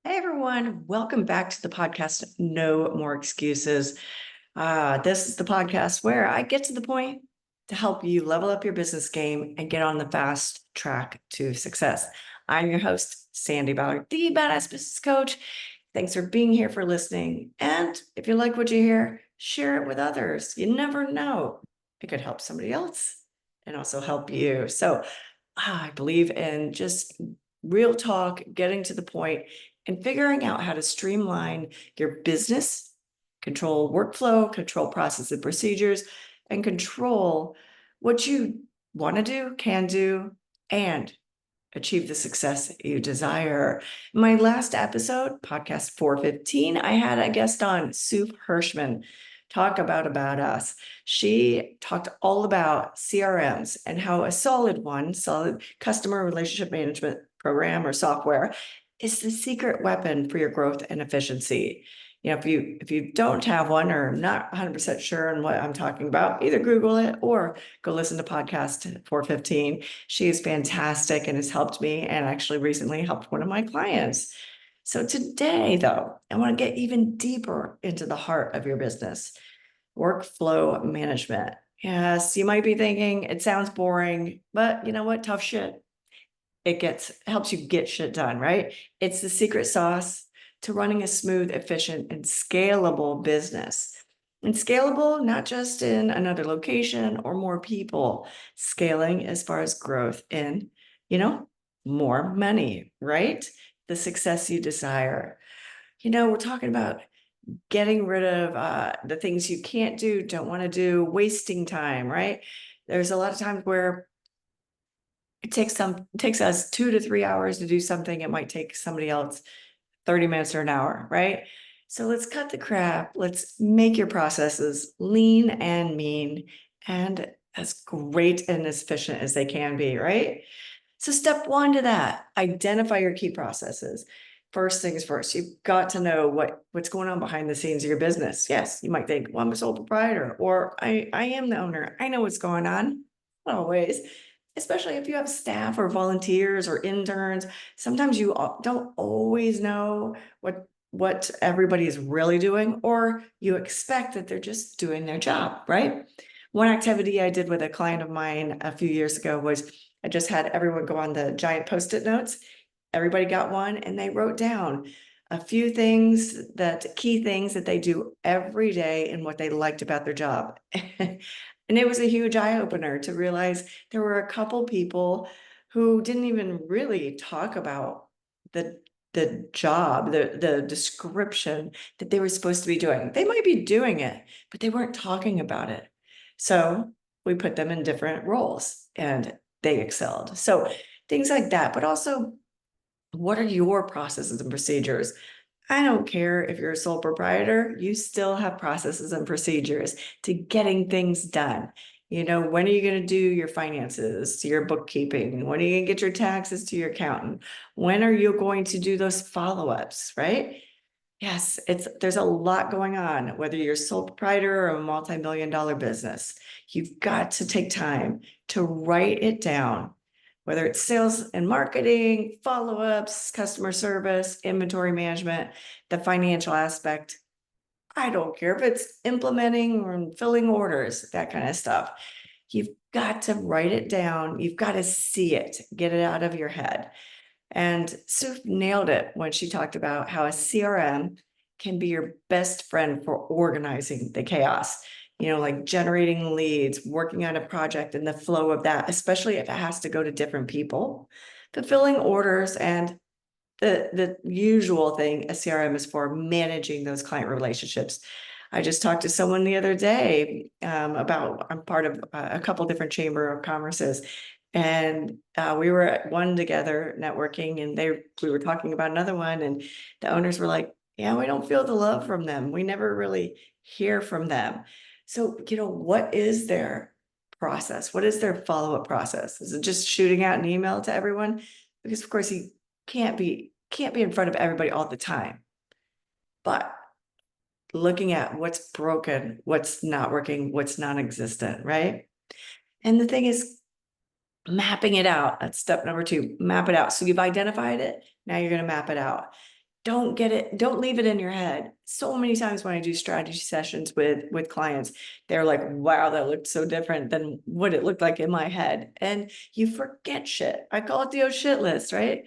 Hey everyone, welcome back to the podcast, No More Excuses. This is the podcast where I get to the point to help you level up your business game and get on the fast track to success. I'm your host, Sandi Ballard, the Badass Business Coach. Thanks for being here, for listening. And if you like what you hear, share it with others. You never know. It could help somebody else and also help you. So I believe in just real talk, getting to the point, and figuring out how to streamline your business, control workflow, control process and procedures, and control what you want to do, can do, and achieve the success you desire. My last episode, podcast 415, I had a guest on, Soof Hirschmann, talk about us. She talked all about CRMs and how a solid customer relationship management program or software is the secret weapon for your growth and efficiency. You know, if you don't have one or not 100% sure on what I'm talking about, either Google it or go listen to podcast 415. She is fantastic and has helped me, and actually recently helped one of my clients. So today, though, I want to get even deeper into the heart of your business, workflow management. Yes, you might be thinking it sounds boring, but you know what? Tough shit. Helps you get shit done, right? It's the secret sauce to running a smooth, efficient, and scalable business. And scalable, not just in another location or more people, scaling as far as growth in, more money, right? The success you desire. We're talking about getting rid of the things you can't do, don't want to do, wasting time, right? There's a lot of times where it takes us 2 to 3 hours to do something. It might take somebody else 30 minutes or an hour, right? So let's cut the crap. Let's make your processes lean and mean and as great and as efficient as they can be, right? So step one to that, identify your key processes. First things first, you've got to know what's going on behind the scenes of your business. Yes, you might think, well, I'm a sole proprietor, or I am the owner. I know what's going on. Not always, especially if you have staff or volunteers or interns. Sometimes you don't always know what everybody is really doing, or you expect that they're just doing their job, right? One activity I did with a client of mine a few years ago was I just had everyone go on the giant Post-it notes. Everybody got one and they wrote down a few key things that they do every day and what they liked about their job. And it was a huge eye-opener to realize there were a couple people who didn't even really talk about the job, the description that they were supposed to be doing. They might be doing it, but they weren't talking about it. So we put them in different roles and they excelled. So things like that, but also, what are your processes and procedures? I don't care if you're a sole proprietor, you still have processes and procedures to getting things done. When are you going to do your finances, your bookkeeping? When are you going to get your taxes to your accountant? When are you going to do those follow-ups, right? Yes, there's a lot going on, whether you're a sole proprietor or a multi-million dollar business. You've got to take time to write it down, whether it's sales and marketing, follow-ups, customer service, inventory management, the financial aspect. I don't care if it's implementing or filling orders, that kind of stuff. You've got to write it down. You've got to see it, get it out of your head. And Sue nailed it when she talked about how a CRM can be your best friend for organizing the chaos, like generating leads, working on a project and the flow of that, especially if it has to go to different people, fulfilling orders, and the usual thing a CRM is for, managing those client relationships. I just talked to someone the other day about, I'm part of a couple different chamber of commerces, and we were at one together networking, and we were talking about another one, and the owners were like, yeah, we don't feel the love from them. We never really hear from them. So, what is their process? What is their follow-up process? Is it just shooting out an email to everyone? Because of course you can't be in front of everybody all the time. But looking at what's broken, what's not working, what's non-existent, right? And the thing is, mapping it out. That's step number 2, map it out. So you've identified it, now you're going to map it out. don't leave it in your head. So many times when I do strategy sessions with clients, they're like, wow, that looked so different than what it looked like in my head. And you forget shit. I call it the oh shit list, right?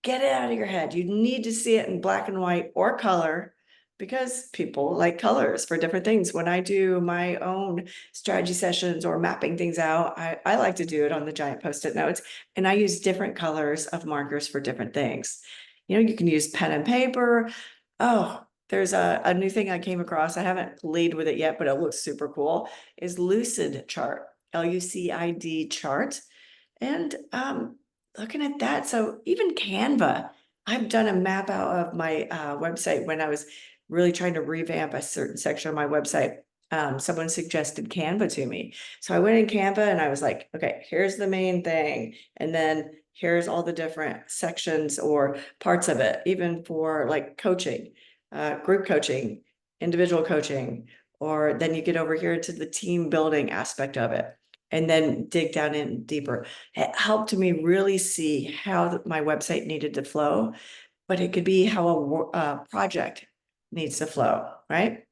Get it out of your head. You need to see it in black and white or color, because people like colors for different things. When I do my own strategy sessions or mapping things out, I like to do it on the giant Post-it notes, and I use different colors of markers for different things. You can use pen and paper. Oh, there's a new thing I came across. I haven't played with it yet, but it looks super cool, is Lucid chart, LUCID chart. And looking at that, so even Canva, I've done a map out of my website when I was really trying to revamp a certain section of my website. Someone suggested Canva to me. So I went in Canva and I was like, okay, here's the main thing. And then here's all the different sections or parts of it, even for like coaching, group coaching, individual coaching, or then you get over here to the team building aspect of it, and then dig down in deeper. It helped me really see how my website needed to flow, but it could be how a project needs to flow, right?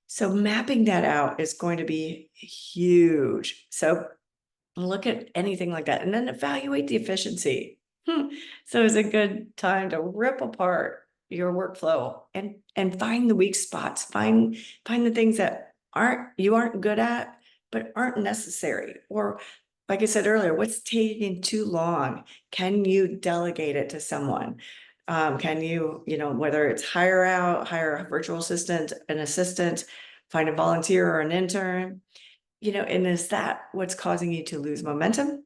So mapping that out is going to be huge. So look at anything like that and then evaluate the efficiency. So it's a good time to rip apart your workflow and find the weak spots, find the things that you aren't good at, but aren't necessary. Or like I said earlier, what's taking too long? Can you delegate it to someone? Can you, whether it's hire a virtual assistant, an assistant, find a volunteer or an intern, and is that what's causing you to lose momentum,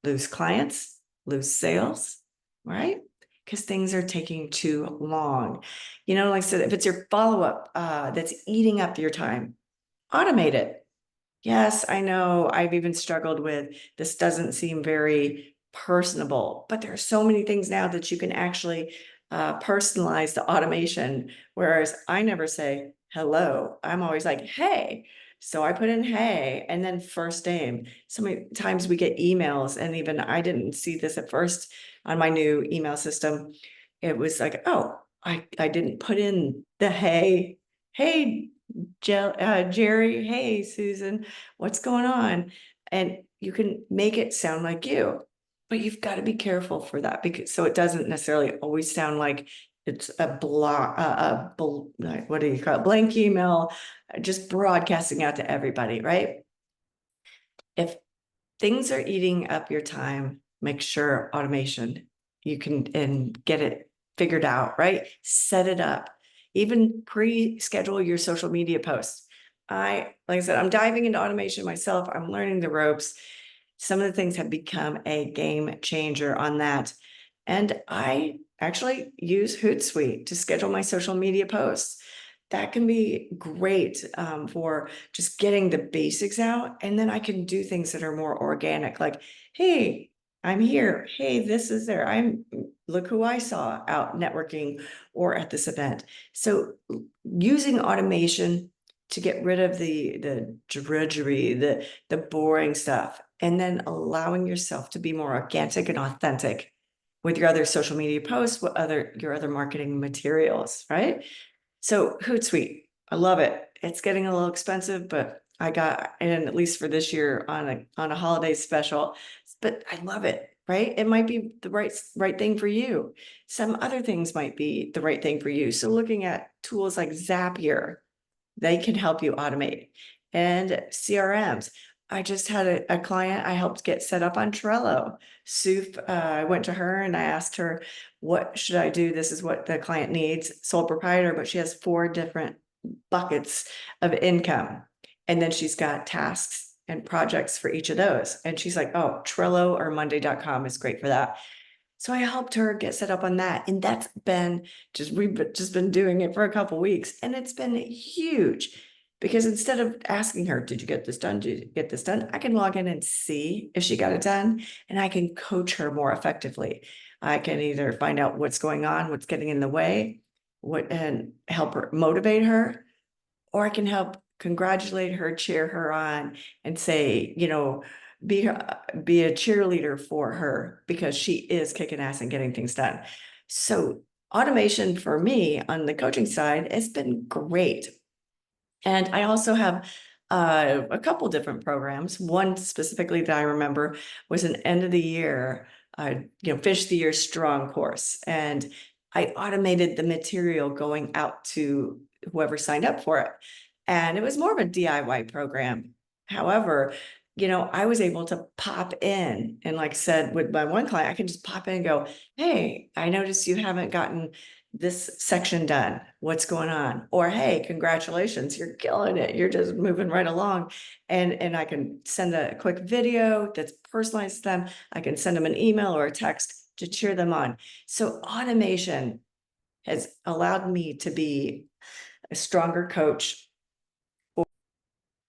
lose clients, lose sales, right? Because things are taking too long. Like I said, if it's your follow-up that's eating up your time, automate it. Yes, I know I've even struggled with this, doesn't seem very personable, but there are so many things now that you can actually personalize the automation. Whereas I never say hello. I'm always like, hey. So I put in hey, and then first name. So many times we get emails, and even I didn't see this at first on my new email system. It was like, oh, I didn't put in the hey, Jerry, hey, Susan, what's going on? And you can make it sound like you, but you've got to be careful for that, because so it doesn't necessarily always sound like it's a what do you call it? Blank email, just broadcasting out to everybody, right? If things are eating up your time, make sure automation, you can and get it figured out, right? Set it up. Even pre-schedule your social media posts. Like I said, I'm diving into automation myself. I'm learning the ropes. Some of the things have become a game changer on that. And I actually use Hootsuite to schedule my social media posts. That can be great for just getting the basics out. And then I can do things that are more organic, like, hey, I'm here. Hey, this is there. Look who I saw out networking or at this event. So using automation to get rid of the drudgery, the boring stuff, and then allowing yourself to be more organic and authentic with your other social media posts, your other marketing materials, right? So Hootsuite, I love it. It's getting a little expensive, but and at least for this year on a holiday special, but I love it, right? It might be the right thing for you. Some other things might be the right thing for you. So looking at tools like Zapier, they can help you automate, and CRMs. I just had a client I helped get set up on Trello. Soof, I went to her and I asked her, what should I do? This is what the client needs, sole proprietor, but she has 4 different buckets of income. And then she's got tasks and projects for each of those. And she's like, oh, Trello or Monday.com is great for that. So I helped her get set up on that. And that's been we've just been doing it for a couple weeks, and it's been huge, because instead of asking her, did you get this done? Did you get this done? I can log in and see if she got it done, and I can coach her more effectively. I can either find out what's going on, what's getting in the way, and help her, motivate her, or I can help congratulate her, cheer her on, and say, be a cheerleader for her, because she is kicking ass and getting things done. So automation for me on the coaching side has been great. And I also have a couple different programs. One specifically that I remember was an end of the year, finish the year strong course. And I automated the material going out to whoever signed up for it. And it was more of a DIY program. However, I was able to pop in, and like I said, with my one client, I can just pop in and go, hey, I noticed you haven't gotten this section done. What's going on? Or, hey, congratulations, you're killing it. You're just moving right along. And I can send a quick video that's personalized to them. I can send them an email or a text to cheer them on. So automation has allowed me to be a stronger coach for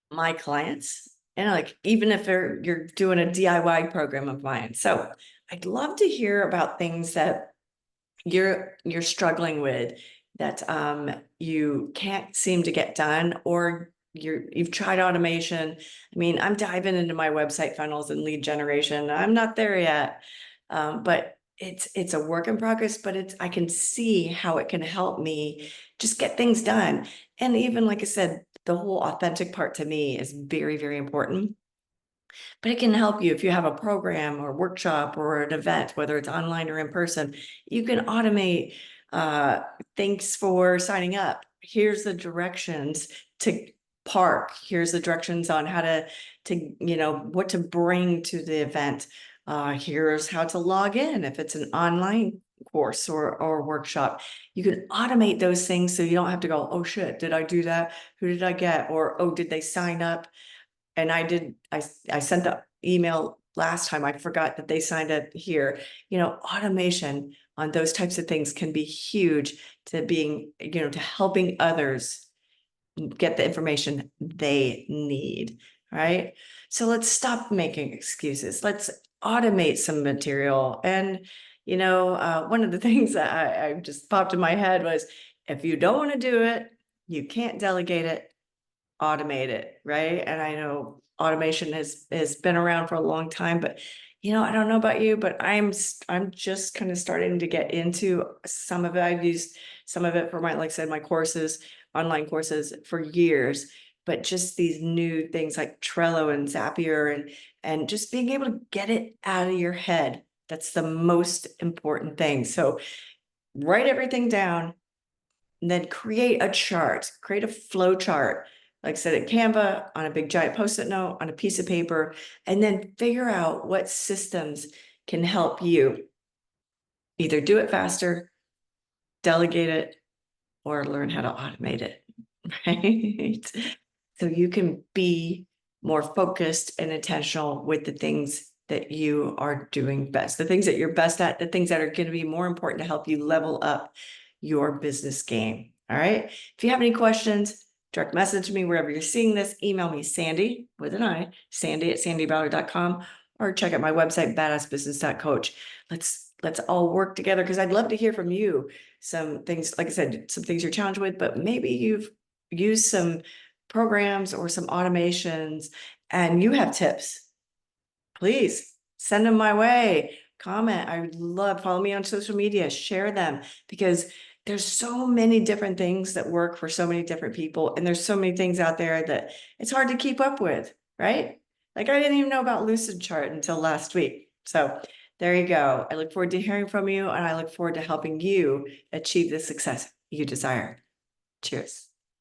my clients. And like, even if you're doing a DIY program of mine. So I'd love to hear about things that you're struggling with that you can't seem to get done, or you've tried automation. I mean, I'm diving into my website funnels and lead generation. I'm not there yet, but it's a work in progress, but I can see how it can help me just get things done. And even like I said, the whole authentic part to me is very, very important. But it can help you if you have a program or workshop or an event, whether it's online or in person. You can automate thanks for signing up. Here's the directions to park. Here's the directions on how to what to bring to the event. Here's how to log in if it's an online course or workshop. You can automate those things so you don't have to go, oh shit, did I do that? Who did I get? Or, oh, did they sign up? And I sent the email last time. I forgot that they signed up here. Automation on those types of things can be huge to being, to helping others get the information they need, right? So let's stop making excuses. Let's automate some material. And, one of the things that I just popped in my head was, if you don't want to do it, you can't delegate it, automate it, right? And I know automation has been around for a long time, but I don't know about you, but I'm just kind of starting to get into some of it. I've used some of it for my, like I said, my courses, online courses for years, but just these new things like Trello and Zapier and just being able to get it out of your head. That's the most important thing. So write everything down and then create a chart, create a flow chart. Like I said, at Canva, on a big giant Post-it note, on a piece of paper, and then figure out what systems can help you either do it faster, delegate it, or learn how to automate it, right? So you can be more focused and intentional with the things that you are doing best, the things that you're best at, the things that are going to be more important to help you level up your business game. All right. If you have any questions, direct message me wherever you're seeing this. Email me, Sandi with an I, Sandi@sandiballard.com, or check out my website, badassbusiness.coach. Let's all work together, because I'd love to hear from you. Some things, like I said, some things you're challenged with, but maybe you've used some programs or some automations and you have tips. Please send them my way. Comment. I would love, follow me on social media, share them, because there's so many different things that work for so many different people. And there's so many things out there that it's hard to keep up with, right? Like, I didn't even know about Lucidchart until last week. So there you go. I look forward to hearing from you, and I look forward to helping you achieve the success you desire. Cheers.